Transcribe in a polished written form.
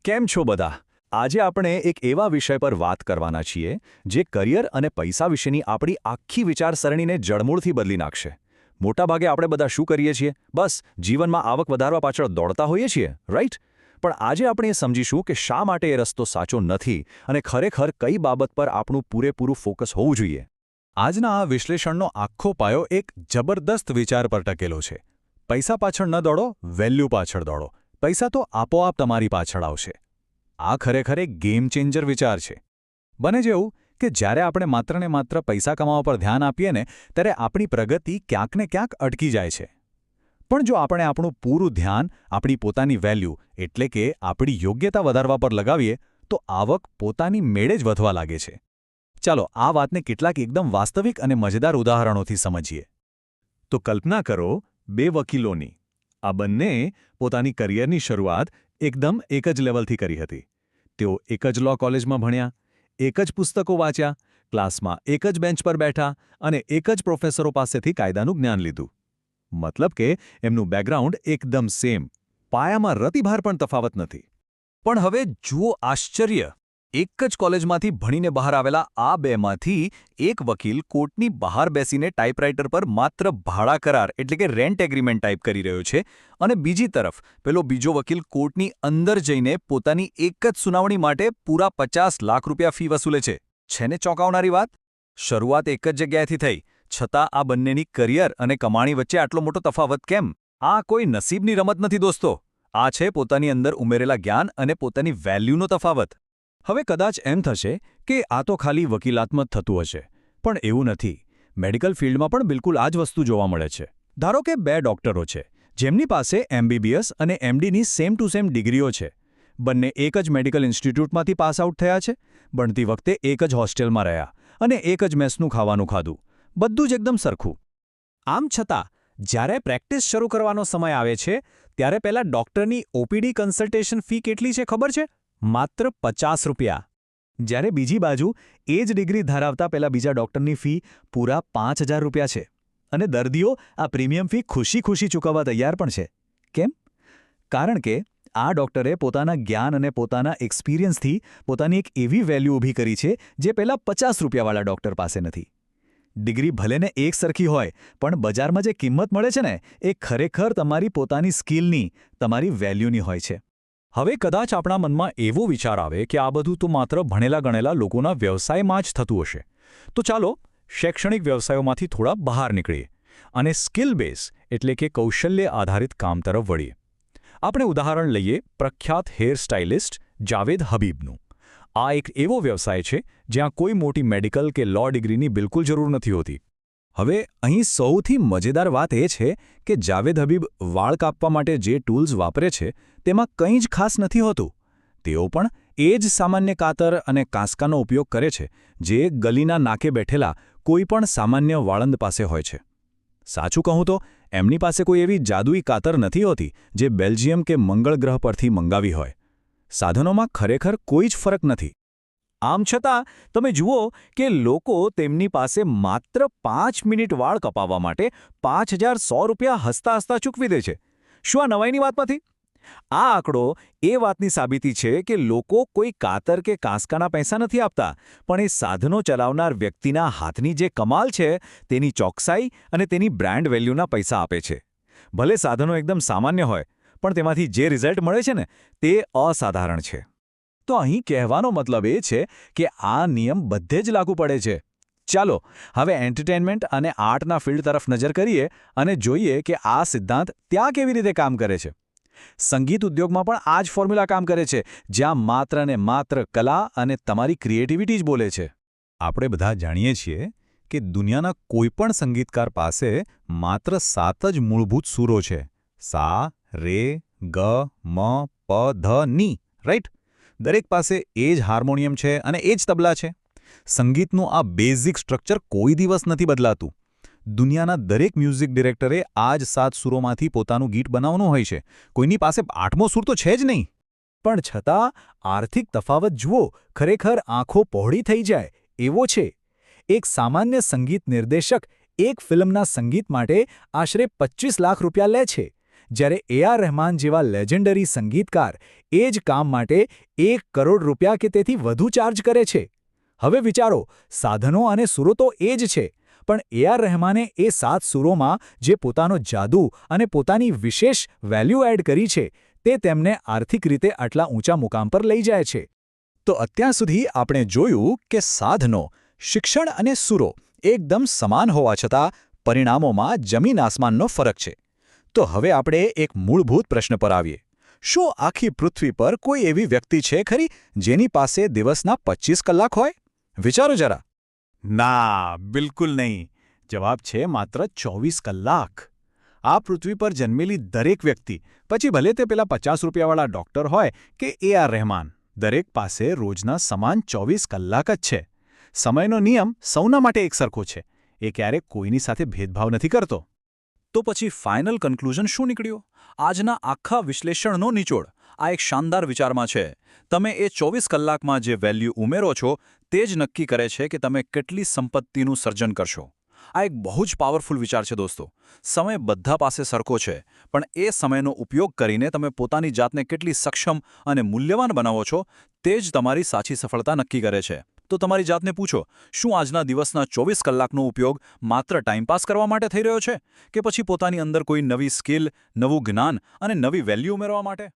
કેમ છો બધા? આજે આપણે એક એવા વિષય પર વાત કરવાના છીએ જે કરિયર અને પૈસા વિશેની આપણી આખી વિચારસરણીને જડમૂળથી બદલી નાખશે. મોટાભાગે આપણે બધા શું કરીએ છીએ? બસ જીવનમાં આવક વધારવા પાછળ દોડતા હોઈએ છીએ, રાઈટ? પણ આજે આપણે એ સમજીશું કે શા માટે એ રસ્તો સાચો નથી અને ખરેખર કઈ બાબત પર આપણું પૂરેપૂરું ફોકસ હોવું જોઈએ. આજના આ વિશ્લેષણનો આખો પાયો એક જબરદસ્ત વિચાર પર ટકેલો છે. પૈસા પાછળ ન દોડો, વેલ્યુ પાછળ દોડો. પૈસા તો આપોઆપ તમારી પાછળ આવશે. આ ખરેખર એક ગેમ ચેન્જર વિચાર છે. બને છે એવું કે જ્યારે આપણે માત્ર ને માત્ર પૈસા કમાવા પર ધ્યાન આપીએ ને ત્યારે આપણી પ્રગતિ ક્યાંક ને ક્યાંક અટકી જાય છે. પણ જો આપણે આપણું પૂરું ધ્યાન આપણી પોતાની વેલ્યુ એટલે કે આપણી યોગ્યતા વધારવા પર લગાવીએ તો આવક પોતાની મેળે જ વધવા લાગે છે. ચાલો આ વાતને કેટલાક એકદમ વાસ્તવિક અને મજેદાર ઉદાહરણોથી સમજીએ. તો કલ્પના કરો બે વકીલોની. આ બંનેએ પોતાની કરિયરની શરૂઆત એકદમ એક જ લેવલથી કરી હતી. તેઓ એક જ લો કોલેજમાં ભણ્યા, એક જ પુસ્તકો વાંચ્યા, ક્લાસમાં એક જ બેન્ચ પર બેઠા અને એક જ પ્રોફેસરો પાસેથી કાયદાનું જ્ઞાન લીધું. મતલબ કે એમનું બેકગ્રાઉન્ડ એકદમ સેમ, પાયામાં રતિભાર પણ તફાવત નથી. પણ હવે જુઓ આશ્ચર્ય! એક જ કોલેજમાંથી ભણીને બહાર આવેલા આ બેમાંથી એક વકીલ કોર્ટની બહાર બેસીને ટાઈપરાઇટર પર માત્ર ભાડા કરાર એટલે કે રેન્ટ એગ્રીમેન્ટ ટાઈપ કરી રહ્યો છે અને બીજી તરફ પેલો બીજો વકીલ કોર્ટની અંદર જઈને પોતાની એક જ સુનાવણી માટે પૂરા 50 લાખ રૂપિયા ફી વસૂલે છે. છે ને ચોંકાવનારી વાત? શરૂઆત એક જ જગ્યાએથી થઈ, છતાં આ બંનેની કરિયર અને કમાણી વચ્ચે આટલો મોટો તફાવત કેમ? આ કોઈ નસીબની રમત નથી દોસ્તો. આ છે પોતાની અંદર ઉમેરેલા જ્ઞાન અને પોતાની વેલ્યુનો તફાવત. હવે કદાચ એમ થશે કે આ તો ખાલી વકીલાતમાં જ થતું હશે, પણ એવું નથી. મેડિકલ ફિલ્ડમાં પણ બિલકુલ આ જ વસ્તુ જોવા મળે છે. ધારો કે બે ડોક્ટરો છે જેમની પાસે MBBS અને MDની સેમ ટુ સેમ ડિગ્રીઓ છે. બંને એક જ મેડિકલ ઇન્સ્ટિટ્યૂટમાંથી પાસ આઉટ થયા છે, ભણતી વખતે એક જ હોસ્ટેલમાં રહ્યા અને એક જ મેસનું ખાવાનું ખાધું. બધું જ એકદમ સરખું. આમ છતાં જ્યારે પ્રેક્ટિસ શરૂ કરવાનો સમય આવે છે ત્યારે પહેલા ડોક્ટરની OPD કન્સલ્ટેશન ફી કેટલી છે ખબર છે? માત્ર 50 રૂપિયા. જ્યારે બીજી બાજુ એ જ ડિગ્રી ધરાવતા પેલા બીજા ડોક્ટરની ફી પૂરા 5000 રૂપિયા છે. અને દર્દીઓ આ પ્રીમિયમ ફી ખુશી ખુશી ચૂકવવા તૈયાર પણ છે. કેમ? કારણ કે આ ડોક્ટરે પોતાના જ્ઞાન અને પોતાના એક્સપિરિયન્સથી પોતાની એક એવી વેલ્યુ ઊભી કરી છે જે પેલા 50 રૂપિયાવાળા ડોક્ટર પાસે નથી. ડિગ્રી ભલેને એક સરખી હોય, પણ બજારમાં જે કિંમત મળે છે ને એ ખરેખર તમારી પોતાની સ્કિલની, તમારી વેલ્યુની હોય છે. હવે કદાચ આપણા મનમાં એવો વિચાર આવે કે આ બધું તો માત્ર ભણેલા ગણેલા લોકોના વ્યવસાયમાં જ થતું હશે. તો ચાલો શૈક્ષણિક વ્યવસાયોમાંથી થોડા બહાર નીકળીએ અને સ્કિલ બેઝ એટલે કે કૌશલ્ય આધારિત કામ તરફ વળીએ. આપણે ઉદાહરણ લઈએ પ્રખ્યાત હેર સ્ટાઇલિસ્ટ જાવેદ હબીબનું. આ એક એવો વ્યવસાય છે જ્યાં કોઈ મોટી મેડિકલ કે લો ડિગ્રીની બિલકુલ જરૂર નથી હોતી. હવે અહીં સૌથી મજેદાર વાત એ છે કે જાવેદ હબીબ વાળ કાપવા માટે જે ટૂલ્સ વાપરે છે તેમાં કંઈ જ ખાસ નથી હોતું. તેઓ પણ એ જ સામાન્ય કાતર અને કાંસકાનો ઉપયોગ કરે છે જે ગલીના નાકે બેઠેલા કોઈ પણ સામાન્ય વાળંદ પાસે હોય છે. સાચું કહું તો એમની પાસે કોઈ એવી જાદુઈ કાતર નથી હોતી જે બેલ્જિયમ કે મંગળ ગ્રહ પરથી મંગાવી હોય. સાધનોમાં ખરેખર કોઈ જ ફરક નથી. આમ છતાં તમે જુઓ કે લોકો તેમની પાસે માત્ર 5 મિનિટ વાળ કપાવવા માટે 5100 રૂપિયા હસતા હસતા ચૂકવી દે છે. શું આ નવાઈની વાત નથી? આ આંકડો એ વાતની સાબિતી છે કે લોકો કોઈ કાતર કે કાંસકાના પૈસા નથી આપતા, પણ એ સાધનો ચલાવનાર વ્યક્તિના હાથની જે કમાલ છે તેની ચોકસાઈ અને તેની બ્રાન્ડ વેલ્યુના પૈસા આપે છે. ભલે સાધનો એકદમ સામાન્ય હોય, પણ તેમાંથી જે રિઝલ્ટ મળે છે ને તે અસાધારણ છે. તો અહીં કહેવાનો મતલબ એ છે કે આ નિયમ બધે જ લાગુ પડે છે. ચાલો હવે એન્ટરટેનમેન્ટ અને આર્ટના ફિલ્ડ તરફ નજર કરીએ અને જોઈએ કે આ સિદ્ધાંત ત્યાં કેવી રીતે કામ કરે છે. સંગીત ઉદ્યોગમાં પણ આ જ ફોર્મ્યુલા કામ કરે છે, જ્યાં માત્ર ને માત્ર કલા અને તમારી ક્રિએટિવિટી જ બોલે છે. આપણે બધા જાણીએ છીએ કે દુનિયાના કોઈપણ સંગીતકાર પાસે માત્ર 7 જ મૂળભૂત સૂરો છે: સા, રે, ગ, મ, પ, ધ, ની. રાઈટ? દરેક પાસે એ જ હાર્મોનિયમ છે અને એ જ તબલા છે. સંગીતનું આ બેઝિક સ્ટ્રક્ચર કોઈ દિવસ નથી બદલાતું. દુનિયાના દરેક મ્યુઝિક ડિરેક્ટરે આ જ 7 સૂરોમાંથી પોતાનું ગીત બનાવવાનું હોય છે. કોઈની પાસે 8મો સૂર તો છે જ નહીં. પણ છતાં આર્થિક તફાવત જુઓ, ખરેખર આંખો પહોળી થઈ જાય એવો છે. એક સામાન્ય સંગીત નિર્દેશક એક ફિલ્મના સંગીત માટે આશરે 25 લાખ રૂપિયા લે છે, જ્યારે A.R. રહેમાન જેવા લેજેન્ડરી સંગીતકાર એ જ કામ માટે 1 કરોડ રૂપિયા કે તેથી વધુ ચાર્જ કરે છે. હવે વિચારો, સાધનો અને સુરો તો એ જ છે, પણ એ.આર. રહેમાને એ 7 સુરોમાં જે પોતાનો જાદુ અને પોતાની વિશેષ વેલ્યુ એડ કરી છે, તે તેમને આર્થિક રીતે આટલા ઊંચા મુકામ પર લઈ જાય છે. તો અત્યાર સુધી આપણે જોયું કે સાધનો, શિક્ષણ અને સુરો એકદમ સમાન હોવા છતાં પરિણામોમાં જમીન આસમાનનો ફરક છે. તો હવે આપણે એક મૂળભૂત પ્રશ્ન પર આવીએ. શું આખી પૃથ્વી પર કોઈ એવી વ્યક્તિ છે ખરી જેની પાસે દિવસના 25 કલાક હોય? વિચારો જરા. ના, બિલકુલ નહીં. જવાબ છે માત્ર 24 કલાક. આ પૃથ્વી પર જન્મેલી દરેક વ્યક્તિ, પછી ભલે તે પેલા 50 રૂપિયાવાળા ડૉક્ટર હોય કે એ.આર. રહેમાન, દરેક પાસે રોજના સમાન 24 કલાક જ છે. સમયનો નિયમ સૌના માટે એક સરખો છે. એ ક્યારેક કોઈની સાથે ભેદભાવ નથી કરતો. તો પછી ફાઇનલ કન્ક્લુઝન શું નીકળ્યું? આજના આખા વિશ્લેષણનો નિચોડ આ એક શાનદાર વિચારમાં છે. તમે એ 24 કલાકમાં જે વેલ્યુ ઉમેરો છો તે જ નક્કી કરે છે કે તમે કેટલી સંપત્તિનું સર્જન કરશો. આ એક બહુ જ પાવરફુલ વિચાર છે દોસ્તો. સમય બધા પાસે સરખો છે, પણ એ સમયનો ઉપયોગ કરીને તમે પોતાની જાતને કેટલી સક્ષમ અને મૂલ્યવાન બનાવો છો તે જ તમારી સાચી સફળતા નક્કી કરે છે. તો તમારી જાતને પૂછો, શું આજના દિવસના 24 કલાકનો ઉપયોગ માત્ર ટાઈમપાસ કરવા માટે થઈ રહ્યો છે, કે પછી પોતાની અંદર કોઈ નવી સ્કિલ, નવું જ્ઞાન અને નવી વેલ્યુ ઉમેરવા માટે?